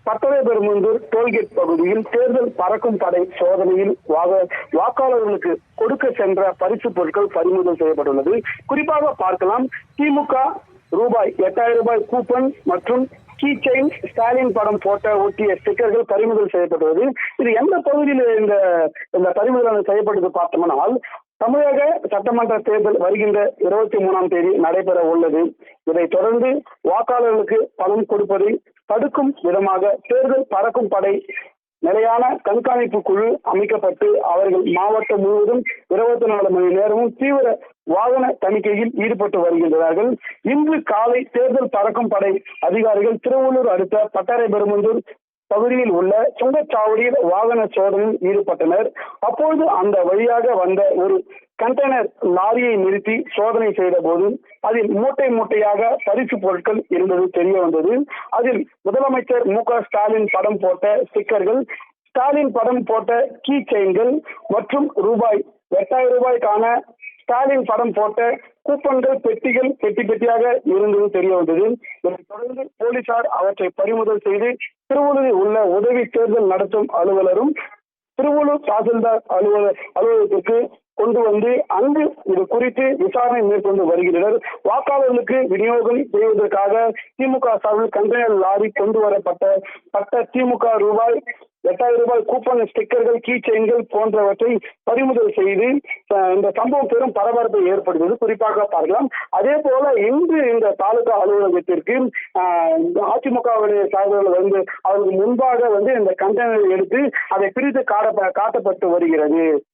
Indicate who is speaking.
Speaker 1: பட்டறை பெருமந்தூர் டோல்கேட் பகுதியில் தேர்தல் பறக்கும் படை சோதனையில் வாக்காளர்களுக்கு கொடுக்க சென்ற பரிசு பொருட்கள் பறிமுதல் செய்யப்பட்டுள்ளது. குறிப்பாக பார்க்கலாம், திமுக ரூபாய் 8000 கூப்பன் மற்றும் கீ செயின், ஸ்டாலின் படம் போட்ட ஒட்டிய ஸ்டிக்கர்கள் பறிமுதல் செய்யப்பட்டுள்ளது. இது எந்த பகுதியில் இந்த பறிமுதல் செய்யப்பட்டது பார்த்தோம்னால், தமிழக சட்டமன்ற தேர்தல் வருகின்ற 23ஆம் தேதி நடைபெற உள்ளது. இதைத் தொடர்ந்து வாக்காளர்களுக்கு பணம் கொடுப்பதை தடுக்கும் விதமாக தேர்தல் பறக்கும் படை நிலையான கண்காணிப்பு குழு அமைக்கப்பட்டு அவர்கள் மாவட்டம் முழுவதும் 24 மணி நேரமும் தீவிர வாகன தணிக்கையில் ஈடுபட்டு வருகின்றார்கள். இன்று காலை தேர்தல் பறக்கும் படை அதிகாரிகள் திருவள்ளூர் அடுத்த பட்டறை பெருமந்தூர் பகுதியில் உள்ள சுங்கச்சாவடியில் வாகன சோதனையில் ஈடுபட்டனர். அப்பொழுது அந்த வழியாக வந்த ஒரு கண்டெய்னர் லாரியை நிறுத்தி சோதனை செய்த போது அதில் மூட்டை மூட்டையாக பரிசு பொருட்கள் இருந்தது தெரிய வந்தது. அதில் முதலமைச்சர் மு.க.ஸ்டாலின் படம் போட்ட ஸ்டிக்கர்கள், ஸ்டாலின் படம் போட்ட கீ செயின்கள் மற்றும் ரூபாய் 8000 ஸ்டாலின் படம் போட்ட கூப்பன்கள் பெட்டி பெட்டியாக இருந்தது தெரிய வந்தது. இதைத் தொடர்ந்து போலீசார் அவற்றை பறிமுதல் செய்து திருவள்ளூரில் உள்ள உதவி தேர்தல் நடத்தும் அலுவலரும் திருவள்ளூர் தாசில்தார் அலுவலகத்திற்கு கொண்டு வந்து அங்கு இது குறித்து விசாரணை மேற்கொண்டு வருகின்றனர். வாக்காளர்களுக்கு விநியோகம் செய்வதற்காக திமுக சார்பில் கண்டெய்னர் லாரி கொண்டு வரப்பட்ட திமுக ரூபாய் 8000 கூப்பன், ஸ்டிக்கர்கள், கீ செயின்கள் போன்றவற்றை பறிமுதல் செய்து இந்த சம்பவம் பெரும் பரபரப்பை ஏற்படுகிறது. குறிப்பாக பார்க்கலாம். அதே போல இன்று இந்த தாலுகா அலுவலகத்திற்கு அதிமுகவுடைய சார்பர்கள் வந்து அவருக்கு முன்பாக வந்து இந்த கண்டெய்னர் எடுத்து அதை பிரித்து காட்டப்பட்டு வருகிறது.